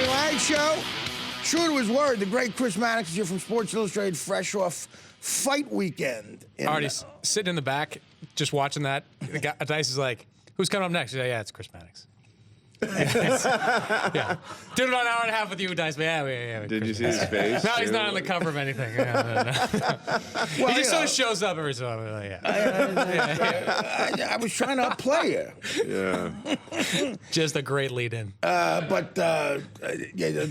Lange Show. True to his word, the great Chris Mannix is here from Sports Illustrated, fresh off fight weekend. Artie's sitting in the back, just watching that. The guy, Dice is like, "Who's coming up next?" He's like, "Yeah, it's Chris Mannix." Yeah, did it on an hour and a half with you, Dice. Yeah. Did you see his face? No, he's not on the cover of anything. Well, he just sort of shows up every so often. Like, I was trying to outplay you. Yeah. Just a great lead-in.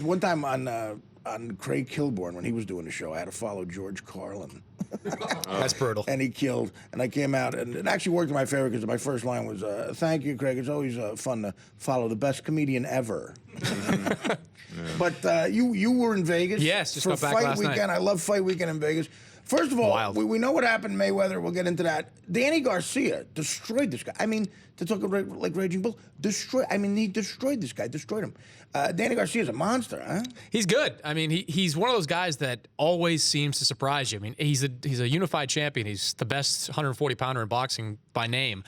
One time on Craig Kilborn, when he was doing the show, I had to follow George Carlin. That's brutal. And he killed, and I came out, and it actually worked in my favor because my first line was, "Thank you, Craig. It's always fun to follow the best comedian ever." But you were in Vegas. Yes, just for got back fight last weekend. night. I love fight weekend in Vegas. First of all, Wild. we know what happened to Mayweather. We'll get into that. Danny Garcia destroyed this guy. I mean, to talk like Raging Bull, he destroyed this guy, destroyed him. Danny Garcia's a monster, huh? He's good. I mean, he's one of those guys that always seems to surprise you. I mean, he's a unified champion. He's the best 140-pounder in boxing by name.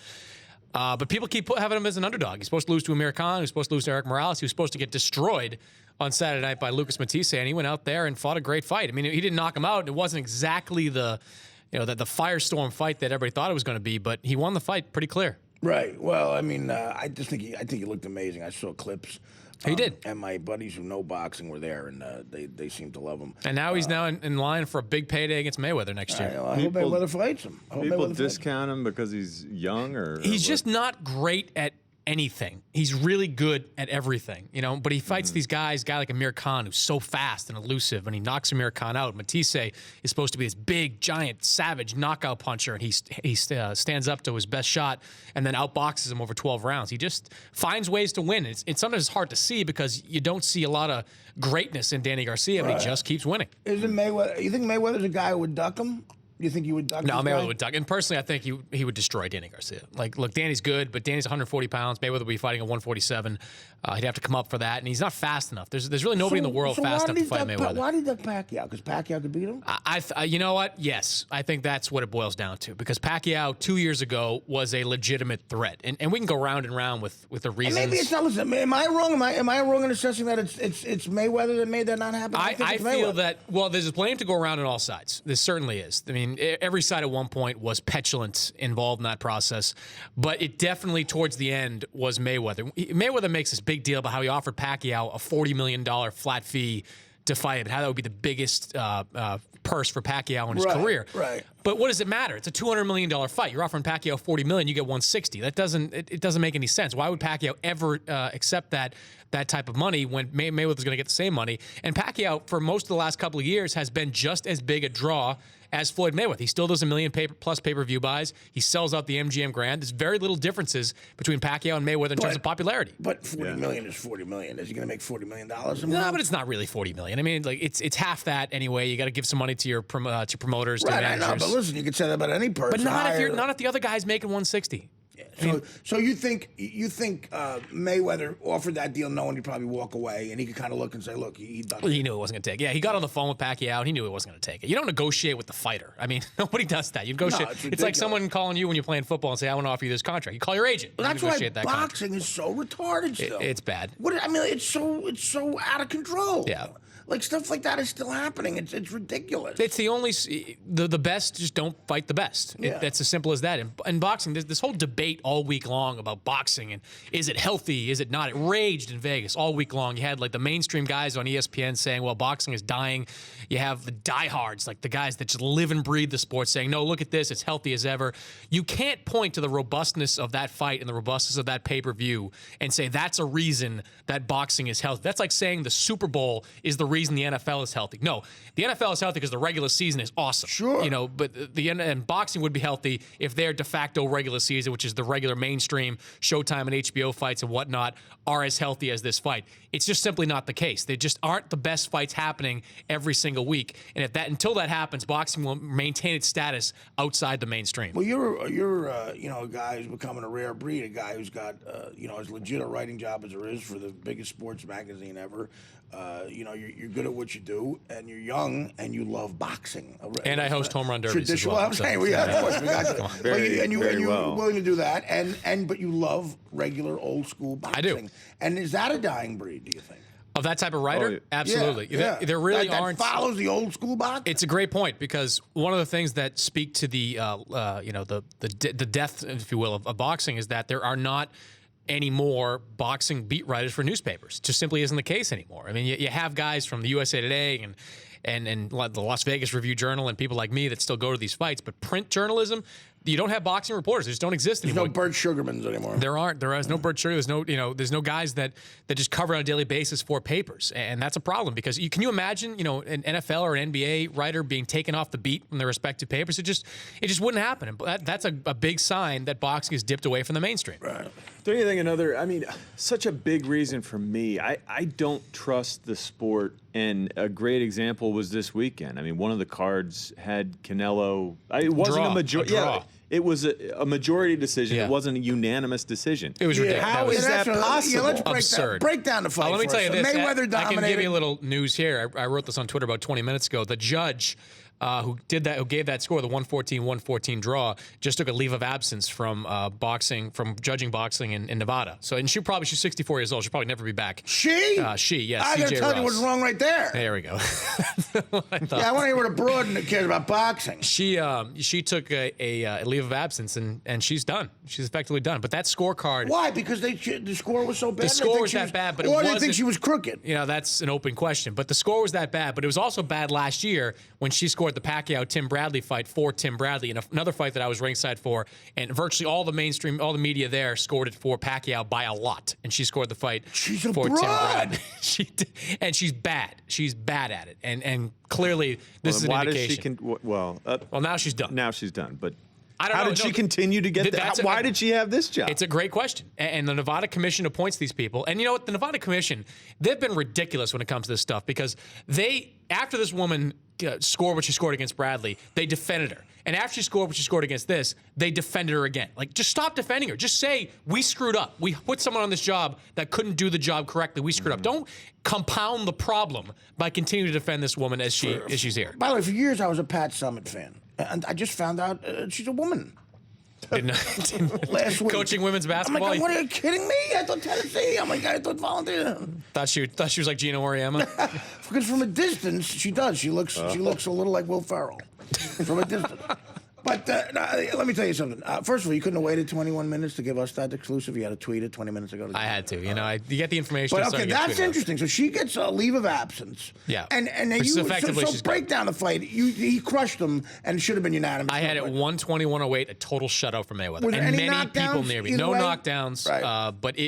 But people keep having him as an underdog. He's supposed to lose to Amir Khan. He was supposed to lose to Eric Morales. He was supposed to get destroyed on Saturday night by Lucas Matisse, and he went out there and fought a great fight. I mean, he didn't knock him out. It wasn't exactly the firestorm fight that everybody thought it was going to be, but he won the fight pretty clear. Right. Well, I mean, I think he looked amazing. I saw clips. He did. And my buddies who know boxing were there, and they seem to love him. And now he's now in line for a big payday against Mayweather next year. I hope Mayweather fights him. People discount him because he's young, or he's just not great at anything. He's really good at everything, but he fights these guys, a guy like Amir Khan, who's so fast and elusive, and he knocks Amir Khan out. Matisse is supposed to be this big, giant, savage knockout puncher, and he stands up to his best shot and then outboxes him over 12 rounds. He just finds ways to win. It's sometimes hard to see because you don't see a lot of greatness in Danny Garcia, but he just keeps winning. Isn't Mayweather? You think Mayweather's a guy who would duck him? You think you would duck? No, Mayweather would duck. And personally, I think he would destroy Danny Garcia. Like, look, Danny's good, but Danny's 140 pounds. Mayweather would be fighting at 147. He'd have to come up for that, and he's not fast enough. There's really nobody in the world fast enough to fight Mayweather. Why did he duck Pacquiao? Because Pacquiao could beat him? You know what? Yes, I think that's what it boils down to. Because Pacquiao 2 years ago was a legitimate threat, and we can go round and round with the reasons. And maybe it's not. Listen, am I wrong? Am I wrong in assessing that it's Mayweather that made that not happen? I feel that. Well, there's a blame to go around on all sides. There certainly is. I mean, every side at one point was petulant involved in that process, but it definitely towards the end was Mayweather. Mayweather makes this big deal about how he offered Pacquiao a $40 million flat fee to fight him, how that would be the biggest purse for Pacquiao in his career. Right. But what does it matter? It's a $200 million fight. You're offering Pacquiao $40 million, you get $160. That doesn't make any sense. Why would Pacquiao ever accept that type of money when Mayweather's going to get the same money? And Pacquiao, for most of the last couple of years, has been just as big a draw as Floyd Mayweather. He still does 1 million plus pay-per-view buys. He sells out the MGM Grand. There's very little differences between Pacquiao and Mayweather in terms of popularity. But $40 million is $40 million. Is he going to make $40 million a month? No, but it's not really $40 million. I mean, like it's half that anyway. You got to give some money to your promoters, to managers. I know, but listen, you could say that about any person. But not if the other guy's making 160. So you think Mayweather offered that deal knowing he'd probably walk away, and he could kind of look and say, "Look, he done." Well, he knew it wasn't going to take it. Yeah, he got on the phone with Pacquiao, and he knew it wasn't going to take it. You don't negotiate with the fighter. I mean, nobody does that. You negotiate. No, it's like someone calling you when you're playing football and say, "I want to offer you this contract." You call your agent. Well, that's why boxing is so retarded still. It's bad. It's so out of control. Yeah. Like, stuff like that is still happening. It's ridiculous. It's the only the best just don't fight the best. Yeah. That's as simple as that. In boxing, there's this whole debate all week long about boxing and is it healthy, is it not? It raged in Vegas all week long. You had like the mainstream guys on ESPN saying, well, boxing is dying. You have the diehards, like the guys that just live and breathe the sport, saying, no, look at this, it's healthy as ever. You can't point to the robustness of that fight and the robustness of that pay-per-view and say that's a reason that boxing is healthy. That's like saying the Super Bowl is the reason the NFL is healthy. No, the NFL is healthy because the regular season is awesome. Sure. But and boxing would be healthy if their de facto regular season, which is the regular mainstream Showtime and HBO fights and whatnot, are as healthy as this fight. It's just simply not the case. They just aren't the best fights happening every single week. And until that happens, boxing will maintain its status outside the mainstream. Well, you're a guy who's becoming a rare breed, a guy who's got as legit a writing job as there is for the biggest sports magazine ever. You're good at what you do, and you're young, and you love boxing. And I host home run derbies as well. I'm saying, of course, we got you. Very well. Willing to do that, but you love regular old school boxing. I do. And is that a dying breed, do you think? Of that type of writer? Oh, yeah. Absolutely. Yeah, There really that aren't. follows the old school boxing. It's a great point because one of the things that speak to the the death, if you will, of boxing is that there are not any more boxing beat writers for newspapers. It just simply isn't the case anymore. I mean, you have guys from the USA Today and the Las Vegas Review Journal and people like me that still go to these fights, but print journalism, you don't have boxing reporters. They just don't exist There's anymore. no Bert Sugarmans anymore. There is no Bert Sugar. There's no guys that just cover on a daily basis for papers, and that's a problem because can you imagine an NFL or an NBA writer being taken off the beat from their respective papers? It just wouldn't happen. And that's a big sign that boxing has dipped away from the mainstream. Right. Don't you think such a big reason for me, I don't trust the sport, and a great example was this weekend. I mean, one of the cards had Canelo. It wasn't a majority. draw. It was a majority decision. Yeah. It wasn't a unanimous decision. It was ridiculous. How is that possible? Yeah, let's Absurd. break down the fight. Let me for tell us. you this. Mayweather dominated. I can give you a little news here. I wrote this on Twitter about 20 minutes ago. The judge who gave that score, the 114-114 draw, just took a leave of absence from judging boxing in Nevada. So, and she's 64 years old. She'll probably never be back. She? Yes. I gotta CJ tell you Ross. what's wrong right there. There we go. Yeah, I want to hear what a broad that cares about boxing. She took a leave of absence and she's done. She's effectively done. But that scorecard. Why? Because the score was so bad. The score was that bad, but it or they wasn't. think she was crooked. That's an open question. But the score was that bad. But it was also bad last year when she scored the Pacquiao-Tim Bradley fight for Tim Bradley, and another fight that I was ringside for, and virtually all the mainstream, all the media there scored it for Pacquiao by a lot, and she scored the fight She's a for Tim broad. Bradley. And she's bad. She's bad at it, and clearly this is an Why indication. does she well, Now she's done. now she's done. But I don't how know. did No, she continue to get that? Why did she have this job? It's a great question. And the Nevada Commission appoints these people. And you know what? The Nevada Commission, they've been ridiculous when it comes to this stuff because after this woman scored what she scored against Bradley, they defended her. And after she scored what she scored against this, they defended her again. Like, just stop defending her. Just say, we screwed up. We put someone on this job that couldn't do the job correctly. We screwed up. Don't compound the problem by continuing to defend this woman as she's here. By the way, for years I was a Pat Summitt fan, and I just found out she's a woman. Last week. Coaching women's I'm basketball. like, what, are you kidding me? I thought Tennessee. I'm like, I thought volunteer. Thought she was like Gina Oriema. Because from a distance, she does. She looks a little like Will Ferrell from a distance. But let me tell you something. First of all, you couldn't have waited 21 minutes to give us that exclusive. You had to tweet it 20 minutes ago. I had to. You get the information. But so I okay, get that's tweeted out. interesting. So she gets a leave of absence. Yeah. And Which is you effectively so she's break down the fight. He crushed him, and it should have been unanimous. I had it 121-108, a total shutout for Mayweather, Was there and any many people knockdowns near me. either No way? knockdowns, Right. but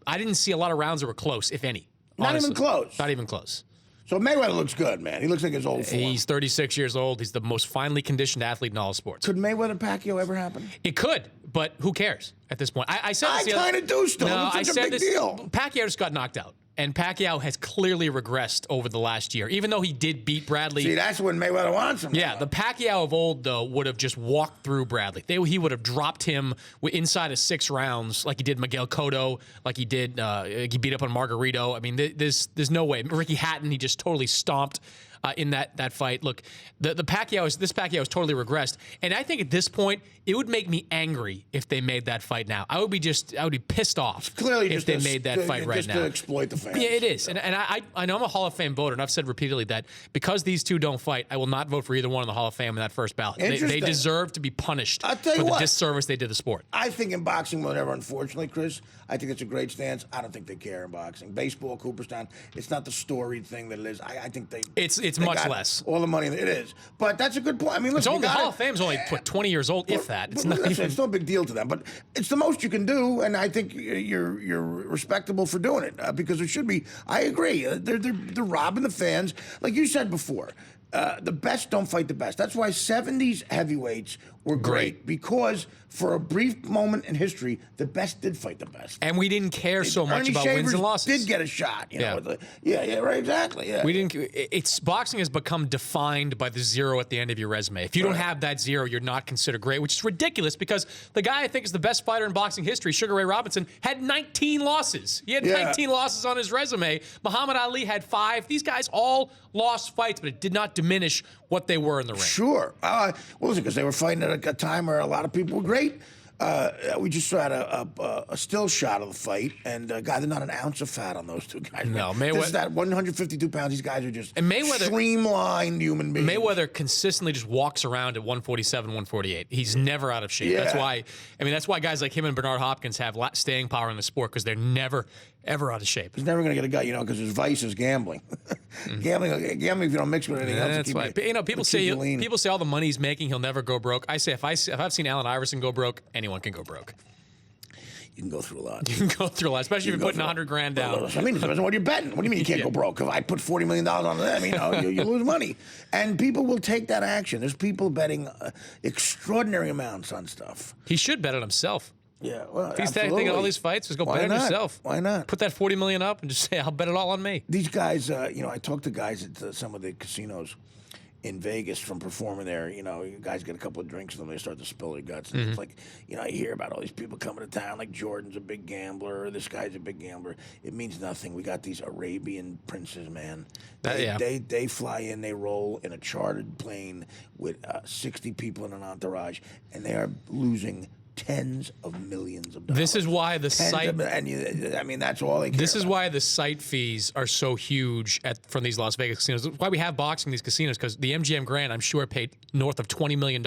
I didn't see a lot of rounds that were close, if any. Not even honestly. close? Not even close. So Mayweather looks good, man. He looks like his old form. He's 36 years old. He's the most finely conditioned athlete in all of sports. Could Mayweather-Pacquiao ever happen? It could, but who cares at this point? I said I this the other- kind of do still. No, It's I such a said big this. deal. Pacquiao just got knocked out. And Pacquiao has clearly regressed over the last year, even though he did beat Bradley. See, that's when Mayweather wants him. Yeah, the Pacquiao of old, though, would have just walked through Bradley. He would have dropped him inside of 6 rounds like he did Miguel Cotto, like he did, he beat up on Margarito. I mean, there's no way. Ricky Hatton, he just totally stomped in that fight. Look, this Pacquiao has totally regressed. And I think at this point, it would make me angry if they made that fight now. I would be pissed off Clearly if just they made that fight right just now. to exploit the fans. Yeah, it is. And I know I'm a Hall of Fame voter, and I've said repeatedly that because these two don't fight, I will not vote for either one in the Hall of Fame in that first ballot. They Interesting. deserve to be punished I'll tell for you the what. disservice they did the sport. I think in boxing, whatever, unfortunately, Chris, I think it's a great stance. I don't think they care in boxing. Baseball, Cooperstown, it's not the storied thing that it is. I think they... It's they much got less. All the money. It is. But that's a good point. I mean, It's listen, only, the Hall of Fame's only 20 years old, if that. It's not even. It's no big deal to them, but it's the most you can do, and I think you're respectable for doing it because it should be. I agree. They're robbing the fans, like you said before. The best don't fight the best. That's why 70s heavyweights were great because for a brief moment in history, the best did fight the best. And we didn't care so much Ernie about Shavers wins and losses. did get a shot. You Yeah. know, yeah, right, exactly. Yeah. We didn't. It's boxing has become defined by the 0 at the end of your resume. If you don't have that 0, you're not considered great, which is ridiculous because the guy I think is the best fighter in boxing history, Sugar Ray Robinson, had 19 losses. He had 19 losses on his resume. Muhammad Ali had 5. These guys all lost fights, but it did not diminish what they were in the ring. Sure. Well, listen, because they were fighting at a time where a lot of people were great. We just had a still shot of the fight, and God, there's not an ounce of fat on those two guys. No, This is that 152 pounds. These guys are just And Mayweather- streamlined human beings. Mayweather consistently just walks around at 147, 148. He's never out of shape. That's Yeah. why guys like him and Bernard Hopkins have staying power in the sport, because they're never, ever out of shape. He's never going to get a guy, because his vice is gambling. Gambling if you don't mix with anything else. That's why. People say all the money he's making, he'll never go broke. I say if I've seen Allen Iverson go broke, anyone can go broke. You can go through a lot. You can go through a lot, especially if you're putting $100,000 down. I mean, it depends on what you're betting. What do you mean you can't go broke? If I put $40 million on them, you lose money. And people will take that action. There's people betting extraordinary amounts on stuff. He should bet on himself. Yeah, well, If he's absolutely. taking all these fights, just go Why bet on not? yourself. Why not? Put that $40 million up and just say, I'll bet it all on me. These guys, I talked to guys at some of the casinos in Vegas from performing there. You guys get a couple of drinks and then they start to spill their guts. And it's like, you hear about all these people coming to town, like Jordan's a big gambler, or this guy's a big gambler. It means nothing. We got these Arabian princes, man. They fly in, they roll in a chartered plane with 60 people in an entourage, and they are losing tens of millions of dollars. This is why the site. That's all they care This is about. why the site fees are so huge from these Las Vegas casinos. That's why we have boxing in these casinos, because the MGM Grand, I'm sure, paid north of $20 million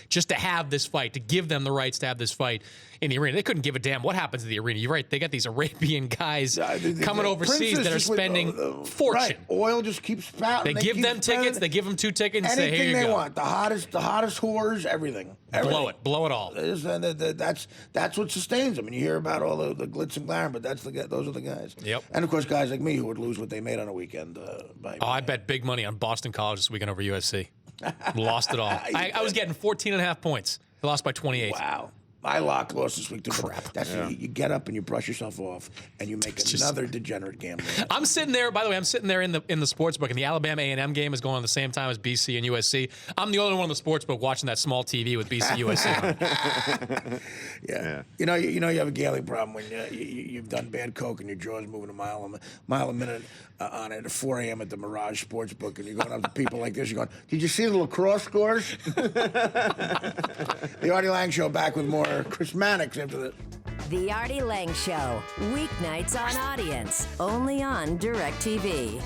just to have this fight, to give them the rights to have this fight in the arena. They couldn't give a damn what happens to the arena. You're right. They got these Arabian guys coming overseas that are spending fortune. Right. Oil just keeps spouting. They give them tickets. They give them 2 tickets and say, anything here you they go. want. The hottest whores, everything. Blow it all. That's what sustains them. And you hear about all the glitz and glamour, but those are the guys. Yep. And of course, guys like me who would lose what they made on a weekend. I bet big money on Boston College this weekend over USC. Lost it all. I was getting 14.5 points. They lost by 28. Wow. My lock lost this week too. Crap. You get up and you brush yourself off and you make another degenerate gambler. I'm sitting there. By the way, I'm sitting there in the sports book, and the Alabama A&M game is going on the same time as BC and USC. I'm the only one in the sports book watching that small TV with BC USC. Yeah. You have a gambling problem when you've done bad coke and your jaw's moving a mile a minute on it at 4 a.m. at the Mirage Sportsbook, and you're going up to people like this. You're going, "Did you see the lacrosse scores?" The Artie Lange Show, back with more Chris Mannix after this. The Artie Lange Show, weeknights on Audience, only on DirecTV.